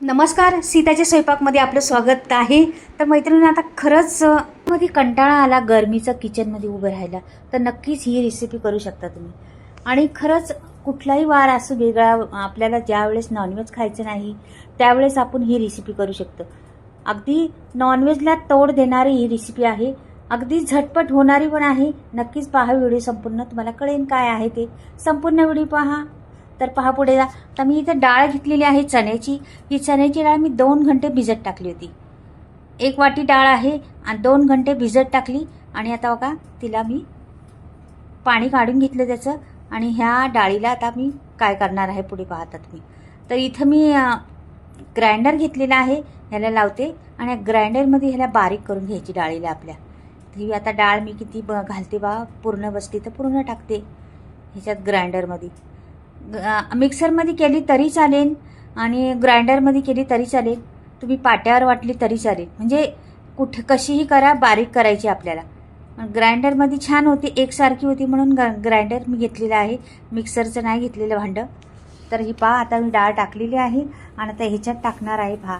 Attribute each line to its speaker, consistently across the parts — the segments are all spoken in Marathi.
Speaker 1: नमस्कार, सीताच्या स्वयंपाकमध्ये आपलं स्वागत आहे. तर मैत्रिणी, आता खरंच मध्ये कंटाळा आला गरमीचं किचनमध्ये उभं राहायला, तर नक्कीच ही रेसिपी करू शकता तुम्ही. आणि खरंच कुठलाही वार असो वेगळा, आपल्याला ज्यावेळेस नॉनव्हेज खायचं नाही त्यावेळेस आपण ही रेसिपी करू शकतो. अगदी नॉनव्हेजला तोड देणारी ही रेसिपी आहे, अगदी झटपट होणारी पण आहे. नक्कीच पहा व्हिडिओ संपूर्ण, तुम्हाला कळेल काय आहे ते. संपूर्ण व्हिडिओ पहा. तर पहा पुढे जा. तर मी इथे डाळ घेतलेली आहे चण्याची. ही चण्याची डाळ मी 2 घंटे भिजत टाकली होती. 1 वाटी डाळ आहे आणि 2 घंटे भिजत टाकली. आणि आता बघा, तिला मी पाणी काढून घेतलं त्याचं. आणि ह्या डाळीला आता मी काय करणार आहे पुढे पाहता तुम्ही. तर इथं मी ग्राइंडर घेतलेला आहे, ह्याला लावते आणि ग्राइंडरमध्ये ह्याला बारीक करून घ्यायची डाळीला आपल्या. ही आता डाळ मी किती घालते बा, पूर्ण बसते तर पूर्ण टाकते ह्याच्यात ग्राइंडरमध्ये. मिक्सरमध्ये केली तरी चालेल आणि ग्राइंडरमध्ये केली तरी चालेल, तुम्ही पाट्यावर वाटली तरी चालेल. म्हणजे कुठे कशीही करा, बारीक करायची आपल्याला. ग्राइंडरमध्ये छान होती, एकसारखी होती म्हणून ग्राइंडर मी घेतलेलं आहे, मिक्सरचं नाही घेतलेलं भांडं. तर ही पहा, आता मी डाळ टाकलेली आहे आणि आता ह्याच्यात टाकणार आहे. पहा,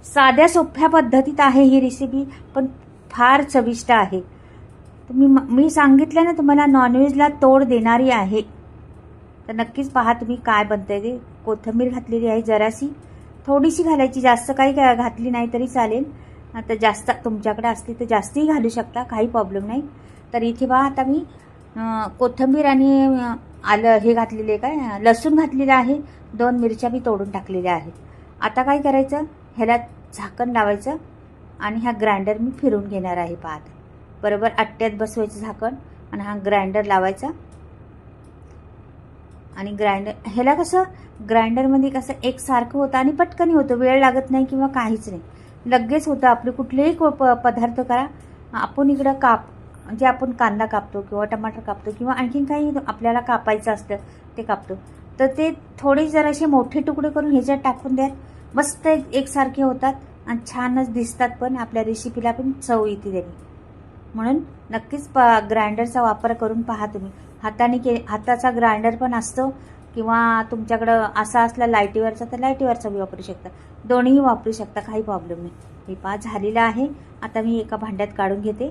Speaker 1: साध्या सोप्या पद्धतीत आहे ही रेसिपी, पण फार चविष्ट आहे. मी सांगितलं ना तुम्हाला, नॉनव्हेजला तोड देणारी आहे. तर नक्कीच पहा तुम्ही काय बनतंय ते. कोथिंबीर घातलेली आहे जराशी, थोडीशी घालायची, जास्त काही घातली नाही तरी चालेल. आता जास्त तुमच्याकडे असली तर जास्तही घालू शकता, काही प्रॉब्लेम नाही. तर इथे पहा, आता मी कोथिंबीर आणि आलं हे घातलेले, काय लसूण घातलेलं आहे. 2 मिरच्या मी तोडून टाकलेल्या आहेत. आता काय करायचं, ह्याला झाकण लावायचं आणि हा ग्राइंडर मी फिरून घेणार आहे. पहा, बरोबर आट्यात बसवायचं झाकण आणि हा ग्राइंडर लावायचा. आणि ग्राइंडर ह्याला कसं, ग्राइंडरमध्ये कसं एकसारखं होतं आणि पटकनी होतं, वेळ लागत नाही किंवा काहीच नाही, लगेच होतं. आपले कुठलेही पदार्थ करा, आपण इकडं म्हणजे आपण कांदा कापतो किंवा टमाटर कापतो किंवा आणखीन काही आपल्याला कापायचं असतं ते कापतो, तर ते थोडे जरासे मोठे तुकडे करून ह्याच्यात टाकून द्या, मस्त एकसारखे होतात आणि छानच दिसतात. पण आपल्या रेसिपीला पण चव येते त्याने. म्हणून नक्कीच ग्राइंडरचा वापर करून पहा तुम्ही. हाताचा ग्राइंडर पण असतो किंवा तुमच्याकडं असा असला लाईटीवरचा तर लाईटीवरचा बी वापरू शकता, दोन्हीही वापरू शकता, काही प्रॉब्लेम नाही. हे पहा झालेलं आहे. आता मी एका भांड्यात काढून घेते.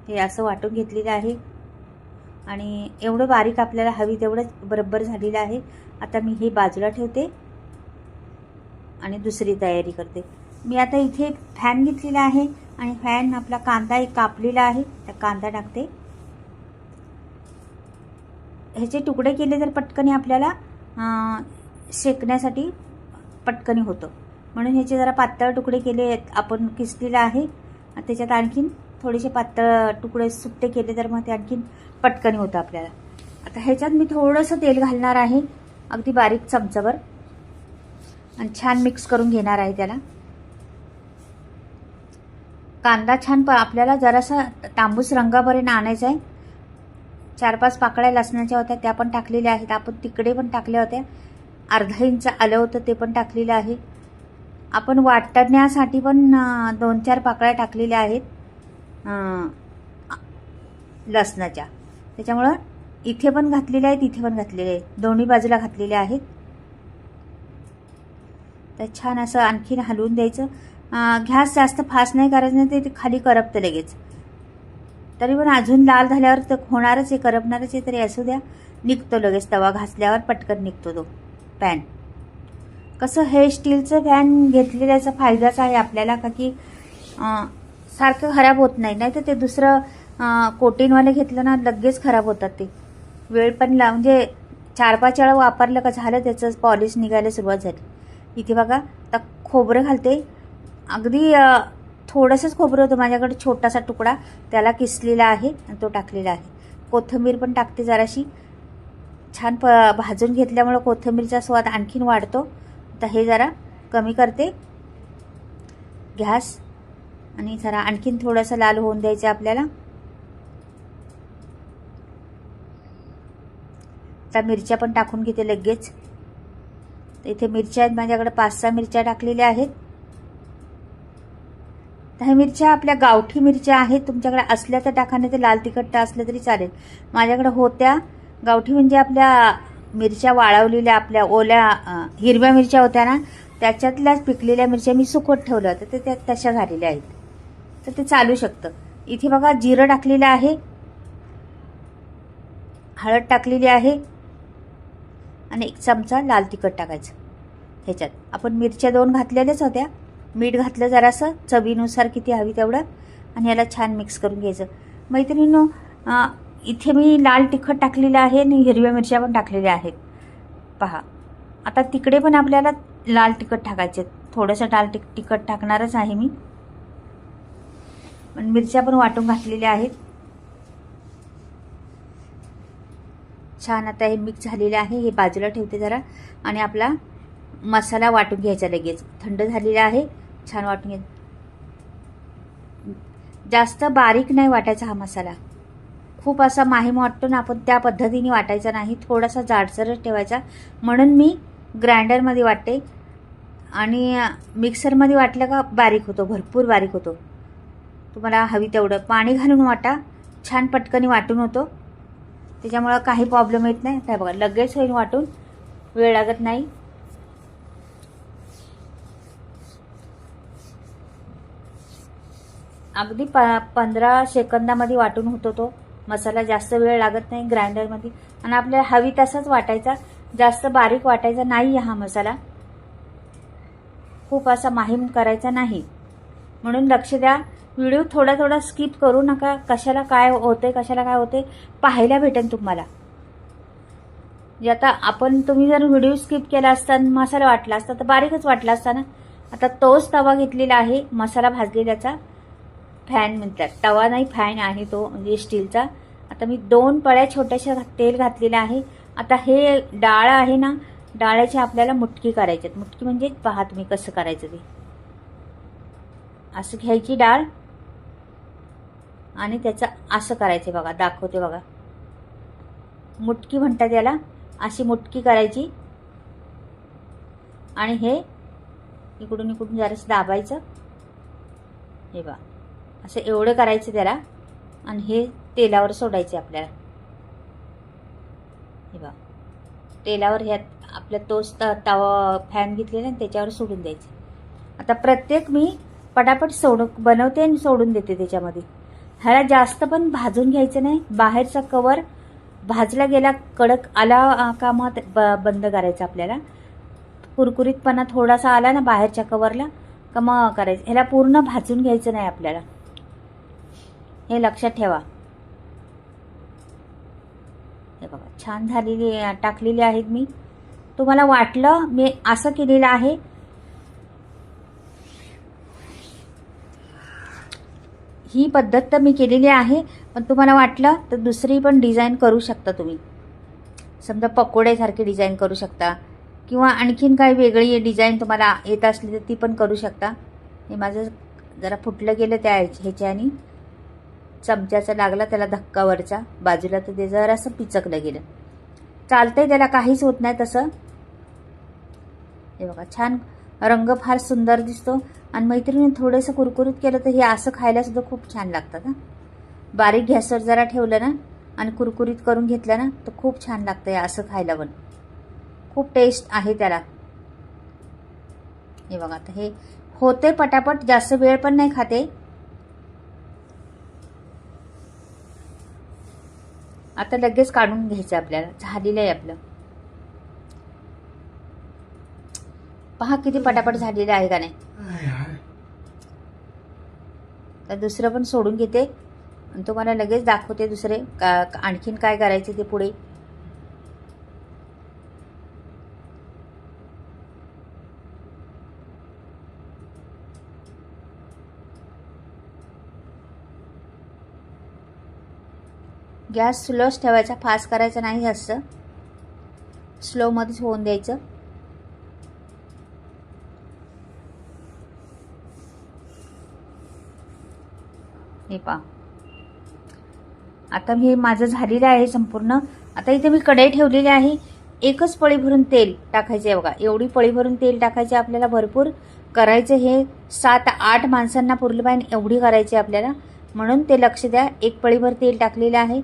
Speaker 1: हे असं वाटून घेतलेलं आहे आणि एवढं बारीक आपल्याला हवी तेवढंच बरोबर झालेलं आहे. आता मी हे बाजूला ठेवते आणि दुसरी तयारी करते. मी आता इथे फॅन घेतलेला आहे आणि फॅन आपला कांदा एक कापलेला आहे, त्या कांदा टाकते. ह्याचे तुकडे केले तर पटकनी आपल्याला शेकण्यासाठी पटकनी होतं, म्हणून ह्याचे जरा पातळ तुकडे केले आपण, किसलेला आहे. त्याच्यात आणखीन थोडेसे पातळ तुकडे सुट्टे केले तर मग ते आणखीन पटकनी होतं आपल्याला. आता ह्याच्यात मी थोडंसं तेल घालणार आहे, अगदी बारीक चमचाभर, आणि छान मिक्स करून घेणार आहे त्याला. कांदा छान आपल्याला जरासा तांबूस रंगापर्यंत आणायचा आहे. 4-5 पाकळ्या लसणाच्या होत्या, त्या पण टाकलेल्या आहेत. आपण तिकडे पण टाकल्या होत्या. अर्धा इंच आलं होतं, ते पण टाकलेलं आहे. आपण वाटण्यासाठी पण 2-4 पाकळ्या टाकलेल्या आहेत लसणाच्या, त्याच्यामुळं इथे पण घातलेल्या आहेत, इथे पण घातलेल्या आहेत, दोन्ही बाजूला घातलेल्या आहेत. तर छान असं आणखीन हलवून द्यायचं. गॅस जास्त फास्ट नाही करायचं, नाही ते खाली करपतं लगेच. तरी पण अजून लाल झाल्यावर तर होणारच आहे, करपणारच आहे, तरी असू द्या, निघतो लगेच. तवा घासल्यावर पटकन निघतो तो पॅन. कसं, हे स्टीलचं पॅन घेतलेल्याचा फायदाच आहे आपल्याला, का की सारखं खराब होत नाही. नाही तर ते दुसरं कोटिंगवाले घेतलं ना, लगेच खराब होतात ते. वेळ पण म्हणजे 4-5 वेळा वापरलं का झालं, त्याचं पॉलिश निघायला सुरुवात झाली. इथे बघा, आता खोबरं घालते. अगदी थोडंसंच खोबरं होतं माझ्याकडे, छोटासा तुकडा, त्याला किसलेला आहे आणि तो टाकलेला आहे. कोथिंबीर पण टाकते जराशी, छान भाजून घेतल्यामुळं कोथिंबीरचा स्वाद आणखीन वाढतो. आता हे जरा कमी करते गॅस आणि जरा आणखीन थोडंसं लाल होऊन द्यायचं आपल्याला. आता मिरच्या पण टाकून घेते लगेच. इथे मिरच्या आहेत माझ्याकडे, 5-6 मिरच्या टाकलेल्या आहेत. तर ह्या मिरच्या आपल्या गावठी मिरच्या आहेत, तुमच्याकडे असल्या तर टाका, नाही तर लाल तिखट असलं तरी चालेल. माझ्याकडे होत्या गावठी, म्हणजे आपल्या मिरच्या वाळवलेल्या, आपल्या ओल्या हिरव्या मिरच्या होत्या ना, त्याच्यातल्याच पिकलेल्या मिरच्या मी सुकवत ठेवल्या होत्या, तर त्या तशा झालेल्या आहेत, तर ते चालू शकतं. इथे बघा जिरं टाकलेलं आहे, हळद टाकलेली आहे आणि 1 चमचा लाल तिखट टाकायचं. ह्याच्यात आपण मिरच्या 2 घातलेल्याच होत्या, मीठ घातलं जरासं चवीनुसार किती हवी तेवढं, आणि याला छान मिक्स करून घ्यायचं. मैत्रिणींनो, इथे मी लाल तिखट टाकलेलं आहे आणि हिरव्या मिरच्या पण टाकलेल्या आहेत. पहा, आता तिकडे पण आपल्याला लाल तिखट टाकायचे, थोडंसं लाल तिखट टाकणारच आहे मी, पण मिरच्या पण वाटून घातलेल्या आहेत. छान आता हे मिक्स झालेलं आहे, हे बाजूला ठेवते जरा, आणि आपला मसाला वाटून घ्यायचा लगेच. थंड झालेला आहे, छान वाटून घ्यायचा. जास्त बारीक नाही वाटायचा हा मसाला, खूप असा माहीम वाटतो ना आपण, त्या पद्धतीने वाटायचा नाही, थोडासा जाडसरच ठेवायचा. म्हणून मी ग्राइंडरमध्ये वाटते, आणि मिक्सरमध्ये वाटलं का बारीक होतो, भरपूर बारीक होतो. तुम्हाला हवी तेवढं पाणी घालून वाटा, छान पटकनी वाटून होतो, त्याच्यामुळं काही प्रॉब्लेम येत नाही. काय बघा, लगेच होईल वाटून, वेळ लागत नाही. अगदी 15 सेकंदामध्ये वाटून होतो तो मसाला, जास्त वेळ लागत नाही ग्राइंडरमध्ये. आणि आपल्याला हवी तसाच वाटायचा, जास्त बारीक वाटायचा नाही हा मसाला, खूप असा माहीम करायचा नाही. म्हणून लक्ष द्या, व्हिडिओ थोडा थोडा स्किप करू नका. कशाला काय होते, कशाला काय होते पाहायला भेटेल तुम्हाला. जे आता तुम्ही जर व्हिडिओ स्किप केला असता, मसाला वाटला असता तर बारीकच वाटला असता ना. आता तोच तवा घेतलेला आहे मसाला भाजलेल्याचा, फॅन म्हणतात, तवा नाही फॅन आहे तो, म्हणजे स्टीलचा. आता मी 2 पळ्या छोट्याशा तेल घातलेलं आहे. आता हे डाळ आहे ना, डाळ्याची आपल्याला मुटकी करायची. मुटकी म्हणजे पहा तुम्ही कसं करायचं ते, असं घ्यायची डाळ आणि त्याचं असं करायचं. बघा दाखवते बघा, मुटकी म्हणतात याला, अशी मुटकी करायची. आणि हे इकडून इकडून जरासं दाबायचं, हे बघा असं एवढं करायचं त्याला, आणि हे तेलावर सोडायचे आपल्याला. हे बघा तेलावर, ह्यात आपल्या तोच तवा फॅन घेतलेला त्याच्यावर सोडून द्यायचे. आता प्रत्येक मी पटापट बनवते आणि सोडून देते त्याच्यामध्ये. ह्याला जास्त पण भाजून घ्यायचं नाही, बाहेरचा कवर भाजला गेला, कडक आला का मग बंद करायचं आपल्याला. कुरकुरीतपणा थोडासा आला ना बाहेरच्या कवरला का मग करायचं. ह्याला पूर्ण भाजून घ्यायचं नाही आपल्याला, हे लक्षात ठेवा. हे बघा छान झालेली टाकलेली आहेत मी. तुम्हाला वाटलं मी असं केलेलं आहे, ही पद्धत तर मी केलेली आहे, पण तुम्हाला वाटलं तर दुसरी पण डिझाईन करू शकता तुम्ही. समजा पकोड्यासारखी डिझाईन करू शकता, किंवा आणखीन काही वेगळी डिझाईन तुम्हाला येत असली तर ती पण करू शकता. हे माझं जरा फुटलं गेलं त्या ह्याच्याने, चमच्याचा लागला त्याला धक्कावरचा बाजूला, तर ते जरासं पिचकलं गेलं. चालतंय, त्याला काहीच होत नाही तसं. हे बघा छान रंग फार सुंदर दिसतो. आणि मैत्रिणी थोडंसं कुरकुरीत केलं तर हे असं खायला सुद्धा खूप छान लागतात. बारीक गॅसवर जरा ठेवलं ना आणि कुरकुरीत करून घेतलं ना तर खूप छान लागतं. हे असं खायला पण खूप टेस्ट आहे त्याला. हे बघा आता हे होते पटापट, जास्त वेळ पण नाही खाते. आता लगेच काढून घ्यायचं आपल्याला, झालेलं आहे आपलं. पहा किती पटापट झालेलं आहे का नाही. तर दुसरं पण सोडून घेते आणि तुम्हाला लगेच दाखवते दुसरे आणखीन काय करायचे ते पुढे. गॅस स्लोच ठेवायचा, फास्ट करायचा नाही जास्त, स्लोमध्येच होऊन द्यायचं. हे पहा आता हे माझं झालेलं आहे संपूर्ण. आता इथे मी कढई ठेवलेली आहे, एकच पळी भरून तेल टाकायचे. बघा एवढी पळी भरून तेल टाकायचे आपल्याला भरपूर, करायचं हे 7-8 माणसांना पुरलं पाहिजे एवढी करायची आपल्याला, म्हणून ते लक्ष द्या. एक पळीभर तेल टाकलेलं आहे,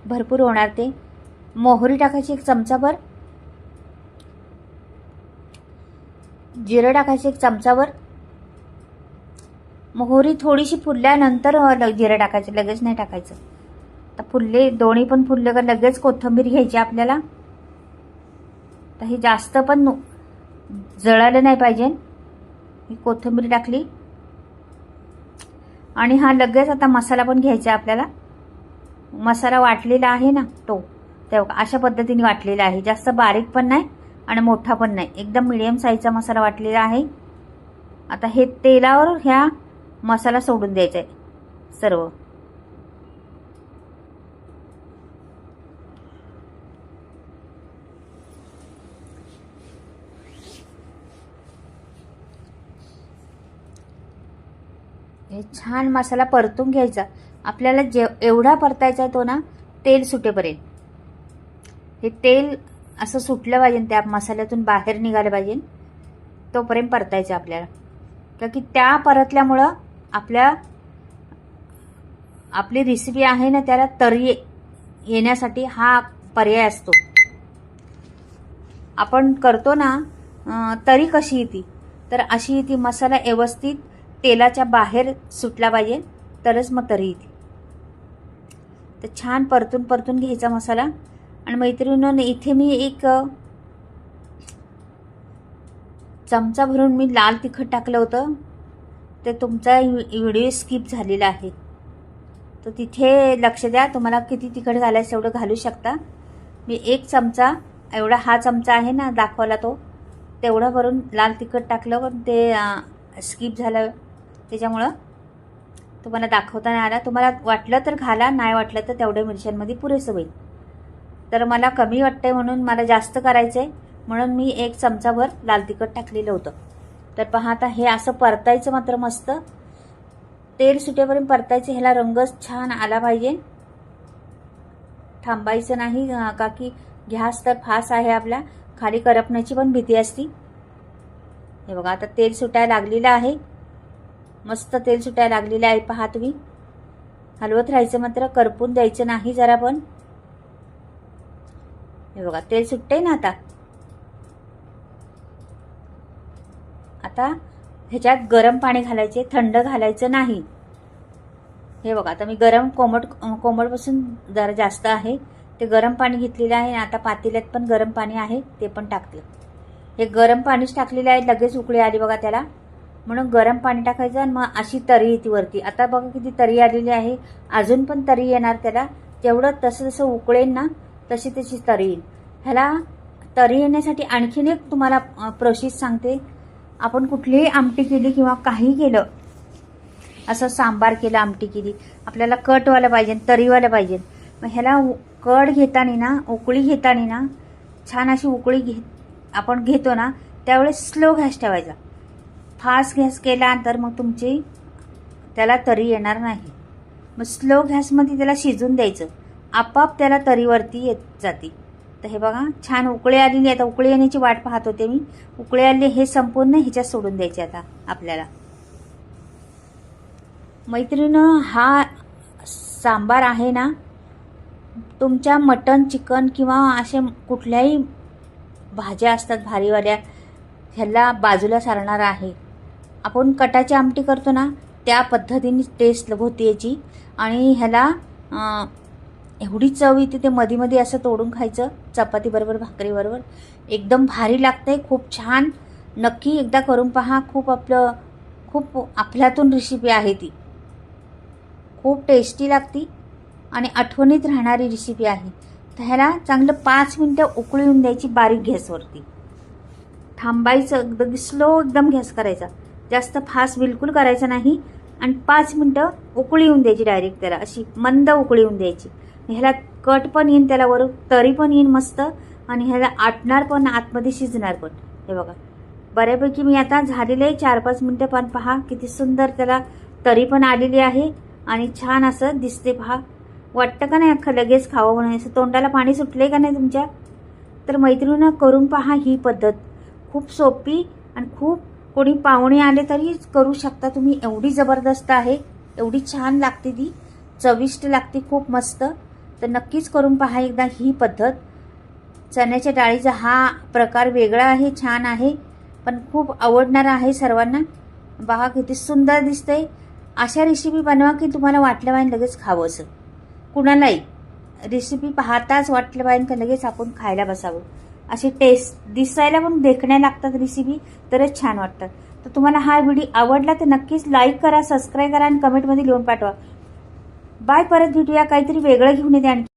Speaker 1: भरपूर होणार ते. मोहरी टाकायची 1 चमचाभर, जिरं टाकायचं 1 चमचाभर. मोहरी थोडीशी फुलल्यानंतर जिरं टाकायचं, लगेच नाही टाकायचं. आता फुलले, दोन्ही पण फुलले का लगेच कोथिंबीर घ्यायची आपल्याला. तर हे जास्त पण जळालं नाही पाहिजे. ही कोथिंबीर टाकली आणि हा लगेच आता मसाला पण घ्यायचा आपल्याला. मसाला वाटलेला आहे ना तो, तेव्हा अशा पद्धतीने वाटलेला आहे. जास्त बारीक पण नाही आणि मोठा पण नाही, एकदम मीडियम साईजचा मसाला वाटलेला आहे. आता हे तेलावर ह्या मसाला सोडून द्यायचा आहे सर्व. हे छान मसाला परतून घ्यायचा आपल्याला. एवढा परतायचा आहे तो ना, तेल सुटेपर्यंत. हे तेल असं सुटलं पाहिजे, त्या मसाल्यातून बाहेर निघालं पाहिजे, तोपर्यंत परतायचं आपल्याला. का की त्या परतल्यामुळं आपली रेसिपी आहे ना त्याला तरी येण्यासाठी हा पर्याय असतो. आपण करतो ना तरी कशी येते, तर अशी येते. मसाला व्यवस्थित तेलाच्या बाहेर सुटला पाहिजे, तरच मग तरी येते. तर छान परतून घ्यायचा मसाला. आणि मैत्रिणींनो, इथे मी 1 चमचा भरून मी लाल तिखट टाकलं होतं, ते तुमचा व्हिडिओ स्किप झालेला आहे. तर तिथे लक्ष द्या, तुम्हाला किती तिखट घालायचं तेवढं घालू शकता. मी 1 चमचा, एवढा हा चमचा आहे ना दाखवला तो, तेवढं भरून लाल तिखट टाकलं, पण ते स्किप झालं, त्याच्यामुळं तुम्हाला दाखवता नाही आला. तुम्हाला वाटलं तर घाला, नाही वाटलं तर तेवढ्या मिरच्यांमध्ये पुरेसं होईल. तर मला कमी वाटतंय म्हणून मला जास्त करायचं आहे, म्हणून मी 1 चमचाभर लाल तिखट टाकलेलं होतं. तर पहा आता हे असं परतायचं मात्र मस्त, तेल सुटेपर्यंत परतायचं. ह्याला रंग छान आला पाहिजे, थांबायचं नाही. का की गॅस तर फास्ट आहे आपला, खाली करपण्याची पण भीती असती. हे बघा आता तेल सुटायला लागलेलं आहे, मस्त तेल सुटायला लागलेलं आहे. पहा तुम्ही, हलवत राहायचं मात्र, करपून द्यायचं नाही जरा पण. हे बघा तेल सुटतंय ना आता. आता ह्याच्यात गरम पाणी घालायचे, थंड घालायचं नाही. हे बघा आता मी गरम कोमटपासून जरा जास्त आहे ते गरम पाणी घेतलेलं आहे. आता पातेल्यात पण गरम पाणी आहे, ते पण टाकलं. हे गरम पाणीच टाकलेलं आहे, लगेच उकळी आली बघा त्याला, म्हणून गरम पाणी टाकायचं. आणि मग अशी तरी येते वरती. आता बघा किती तरी आलेली आहे, अजून पण तरी येणार त्याला. जेवढं तसं उकळेल ना तशी तरी येईल. ह्याला तरी येण्यासाठी आणखीन एक तुम्हाला प्रोसेस सांगते. आपण कुठलीही आमटी केली किंवा काही केलं, असं सांबार केलं, आमटी केली, आपल्याला कटवालं पाहिजे, तरीवालं पाहिजे. मग ह्याला कट घेताना ना, उकळी घेताना ना, छान अशी उकळी आपण घेतो ना, त्यावेळेस स्लो गॅस ठेवायचा. फास्ट गॅस केला तर मग तुमची त्याला तरी येणार नाही. मग स्लो गॅसमध्ये त्याला शिजून द्यायचं, आपाप त्याला तरीवरती येत जाते. तर हे बघा छान उकळी आलेली. आता उकळी येण्याची वाट पाहत होते मी. उकळी आली, हे संपूर्ण ह्याच्यात सोडून द्यायचे आता आपल्याला. मैत्रिणींनो, हा सांबार आहे ना, तुमच्या मटण, चिकन किंवा असे कुठल्याही भाज्या असतात भारीवाल्या, ह्याला बाजूला सारणारा आहे. आपण कटाची आमटी करतो ना, त्या पद्धतीने टेस्ट होती याची. आणि ह्याला एवढी चव येते, ते मध्ये मध्ये असं तोडून खायचं चपाती बरोबर, भाकरी बरोबर, एकदम भारी लागते. खूप छान, नक्की एकदा करून पहा. खूप आपल्यातून रेसिपी आहे ती, खूप टेस्टी लागती आणि आठवणीत राहणारी रेसिपी आहे. तर ह्याला चांगलं 5 मिनटं उकळी येऊन द्यायची बारीक गॅसवरती. थांबायचं, एकदम स्लो एकदम गॅस करायचा, जास्त फास्ट बिलकुल करायचं नाही. आणि 5 मिनटं उकळी येऊन द्यायची डायरेक्ट त्याला, अशी मंद उकळी येऊन द्यायची. ह्याला कट पण येईन, त्याला वरून तरी पण येईन मस्त, आणि ह्याला आटणार पण, आतमध्ये शिजणार पण. हे बघा बऱ्यापैकी मी आता झालेले 4-5 मिनटं, पण पहा किती सुंदर त्याला तरी पण आलेली आहे आणि छान असं दिसते. पहा, वाटतं का नाही अख्खं लगेच खावं म्हणून, असं तोंडाला पाणी सुटले का नाही तुमच्या. तर मैत्रिणींनो, करून पहा ही पद्धत, खूप सोपी आणि खूप कोणी पाहुणे आले तरी करू शकता तुम्ही. एवढी जबरदस्त आहे, एवढी छान लागते ती, चविष्ट लागते, खूप मस्त. तर नक्कीच करून पहा एकदा ही पद्धत. चण्याच्या डाळीचा हा प्रकार वेगळा आहे, छान आहे, पण खूप आवडणारा आहे सर्वांना. पहा किती सुंदर दिसतंय. अशा रेसिपी बनवा की तुम्हाला वाटलं पाहिजे लगेच खावं असं. कुणालाही रेसिपी पाहताच वाटलं पाहिजे का लगेच आपण खायला बसावं. अशी टेस्ट दिसायला पण देखण्या लागतात रेसिपी, तरच छान वाटतात. तर तुम्हाला हा व्हिडिओ आवडला तर नक्कीच लाईक करा, सबस्क्राईब करा आणि कमेंटमध्ये लिहून पाठवा. बाय. परत भेटूया काहीतरी वेगळं घेऊन येते आणखी.